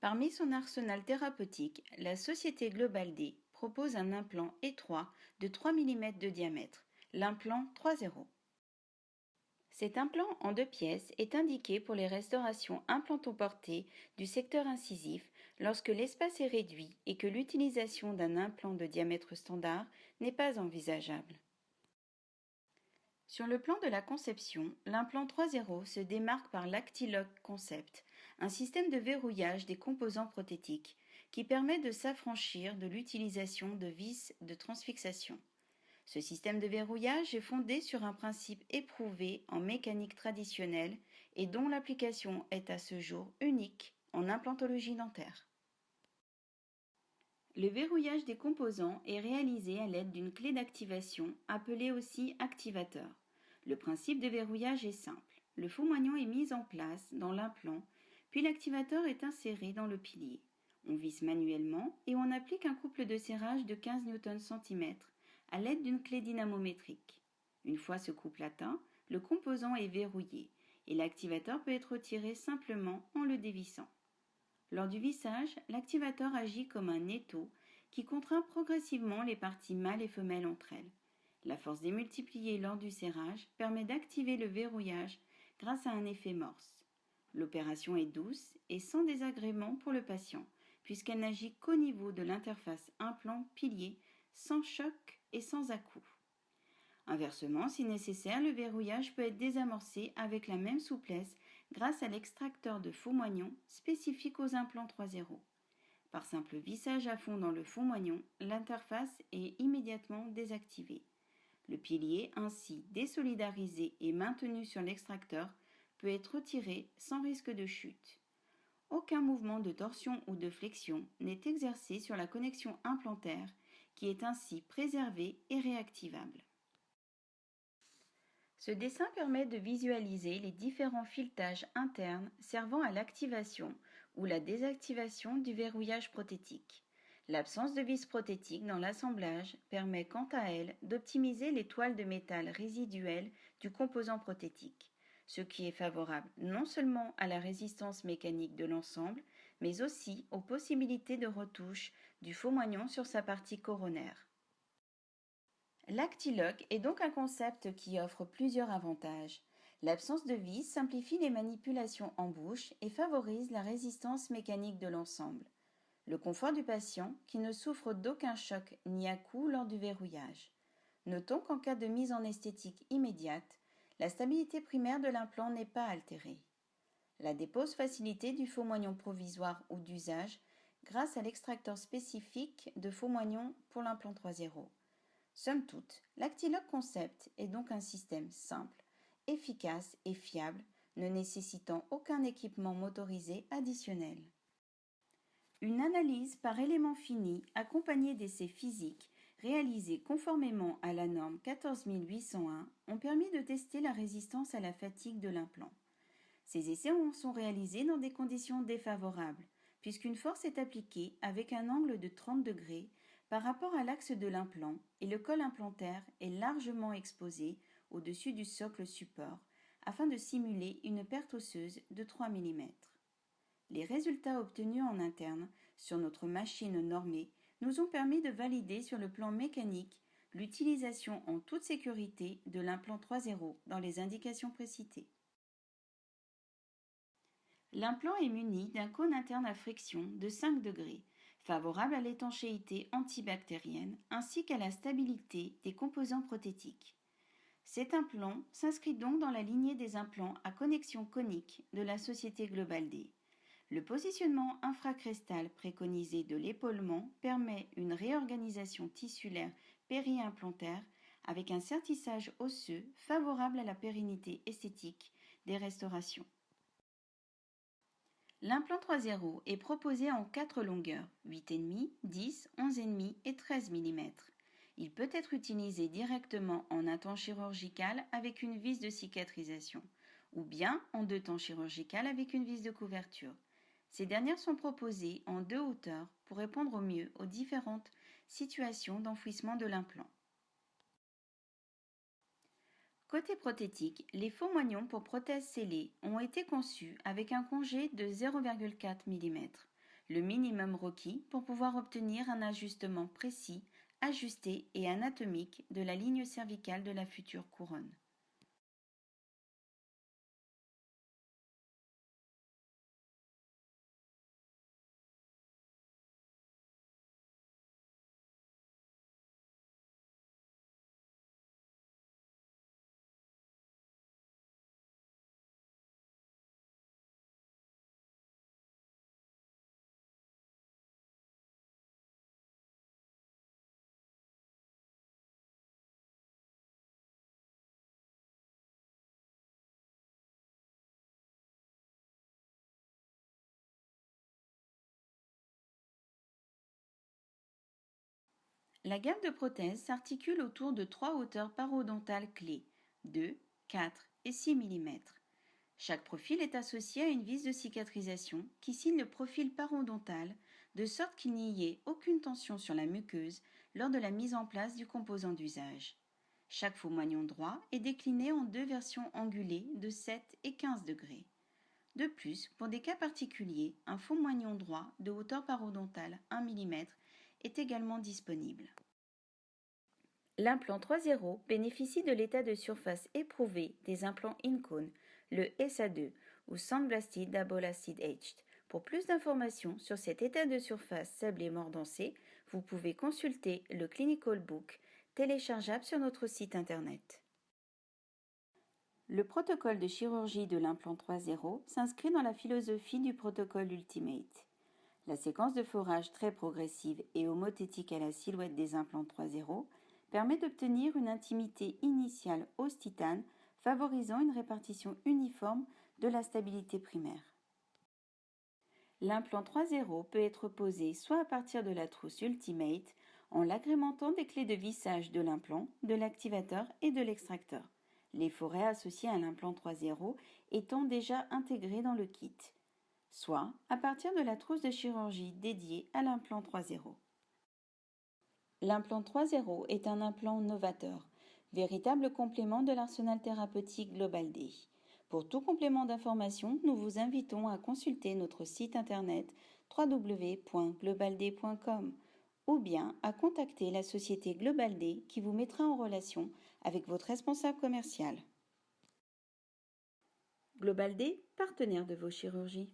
Parmi son arsenal thérapeutique, la société Global D propose un implant étroit de 3 mm de diamètre, l'implant 3.0. Cet implant en 2 pièces est indiqué pour les restaurations implantoportées du secteur incisif lorsque l'espace est réduit et que l'utilisation d'un implant de diamètre standard n'est pas envisageable. Sur le plan de la conception, l'implant 3.0 se démarque par l'Actilock Concept, un système de verrouillage des composants prothétiques qui permet de s'affranchir de l'utilisation de vis de transfixation. Ce système de verrouillage est fondé sur un principe éprouvé en mécanique traditionnelle et dont l'application est à ce jour unique en implantologie dentaire. Le verrouillage des composants est réalisé à l'aide d'une clé d'activation appelée aussi activateur. Le principe de verrouillage est simple. Le faux-moignon est mis en place dans l'implant, puis l'activateur est inséré dans le pilier. On visse manuellement et on applique un couple de serrage de 15 Nm à l'aide d'une clé dynamométrique. Une fois ce couple atteint, le composant est verrouillé et l'activateur peut être retiré simplement en le dévissant. Lors du vissage, l'activateur agit comme un étau qui contraint progressivement les parties mâles et femelles entre elles. La force démultipliée lors du serrage permet d'activer le verrouillage grâce à un effet morse. L'opération est douce et sans désagrément pour le patient, puisqu'elle n'agit qu'au niveau de l'interface implant-pilier, sans choc et sans à-coups. Inversement, si nécessaire, le verrouillage peut être désamorcé avec la même souplesse grâce à l'extracteur de faux-moignon spécifique aux implants 3.0. Par simple vissage à fond dans le faux-moignon, l'interface est immédiatement désactivée. Le pilier, ainsi désolidarisé et maintenu sur l'extracteur, peut être retiré sans risque de chute. Aucun mouvement de torsion ou de flexion n'est exercé sur la connexion implantaire, qui est ainsi préservée et réactivable. Ce dessin permet de visualiser les différents filetages internes servant à l'activation ou la désactivation du verrouillage prothétique. L'absence de vis prothétique dans l'assemblage permet quant à elle d'optimiser les toiles de métal résiduelles du composant prothétique, ce qui est favorable non seulement à la résistance mécanique de l'ensemble, mais aussi aux possibilités de retouche du faux-moignon sur sa partie coronaire. L'Actilock est donc un concept qui offre plusieurs avantages. L'absence de vis simplifie les manipulations en bouche et favorise la résistance mécanique de l'ensemble. Le confort du patient qui ne souffre d'aucun choc ni à-coups lors du verrouillage. Notons qu'en cas de mise en esthétique immédiate, la stabilité primaire de l'implant n'est pas altérée. La dépose facilitée du faux-moignon provisoire ou d'usage grâce à l'extracteur spécifique de faux-moignon pour l'implant 3.0. Somme toute, l'Actilock Concept est donc un système simple, efficace et fiable, ne nécessitant aucun équipement motorisé additionnel. Une analyse par élément fini accompagnée d'essais physiques réalisés conformément à la norme 14801 ont permis de tester la résistance à la fatigue de l'implant. Ces essais sont réalisés dans des conditions défavorables, puisqu'une force est appliquée avec un angle de 30 degrés par rapport à l'axe de l'implant et le col implantaire est largement exposé au-dessus du socle support afin de simuler une perte osseuse de 3 mm. Les résultats obtenus en interne sur notre machine normée nous ont permis de valider sur le plan mécanique l'utilisation en toute sécurité de l'implant 3.0 dans les indications précitées. L'implant est muni d'un cône interne à friction de 5 degrés, favorable à l'étanchéité antibactérienne ainsi qu'à la stabilité des composants prothétiques. Cet implant s'inscrit donc dans la lignée des implants à connexion conique de la société Global D. Le positionnement infracrestal préconisé de l'épaulement permet une réorganisation tissulaire périimplantaire avec un sertissage osseux favorable à la pérennité esthétique des restaurations. L'implant 3.0 est proposé en 4 longueurs, 8,5, 10, 11,5 et 13 mm. Il peut être utilisé directement en un temps chirurgical avec une vis de cicatrisation, ou bien en 2 temps chirurgical avec une vis de couverture. Ces dernières sont proposées en 2 hauteurs pour répondre au mieux aux différentes situations d'enfouissement de l'implant. Côté prothétique, les faux moignons pour prothèses scellées ont été conçus avec un congé de 0,4 mm. le minimum requis pour pouvoir obtenir un ajustement précis, ajusté et anatomique de la ligne cervicale de la future couronne. La gamme de prothèses s'articule autour de 3 hauteurs parodontales clés, 2, 4 et 6 mm. Chaque profil est associé à une vis de cicatrisation qui signe le profil parodontal de sorte qu'il n'y ait aucune tension sur la muqueuse lors de la mise en place du composant d'usage. Chaque faux-moignon droit est décliné en 2 versions angulées de 7 et 15 degrés. De plus, pour des cas particuliers, un faux-moignon droit de hauteur parodontale 1 mm est également disponible. L'implant 3.0 bénéficie de l'état de surface éprouvé des implants Incone, le SA2 ou Sandblasted Double Acid Aged. Pour plus d'informations sur cet état de surface sablé mordancé, vous pouvez consulter le Clinical Book téléchargeable sur notre site internet. Le protocole de chirurgie de l'implant 3.0 s'inscrit dans la philosophie du protocole Ultimate. La séquence de forage très progressive et homothétique à la silhouette des implants 3.0 permet d'obtenir une intimité initiale os-titane favorisant une répartition uniforme de la stabilité primaire. L'implant 3.0 peut être posé soit à partir de la trousse Ultimate en l'agrémentant des clés de vissage de l'implant, de l'activateur et de l'extracteur, les forêts associées à l'implant 3.0 étant déjà intégrées dans le kit, soit à partir de la trousse de chirurgie dédiée à l'implant 3.0. L'implant 3.0 est un implant novateur, véritable complément de l'arsenal thérapeutique GlobalD. Pour tout complément d'information, nous vous invitons à consulter notre site internet www.globald.com ou bien à contacter la société GlobalD qui vous mettra en relation avec votre responsable commercial. GlobalD, partenaire de vos chirurgies.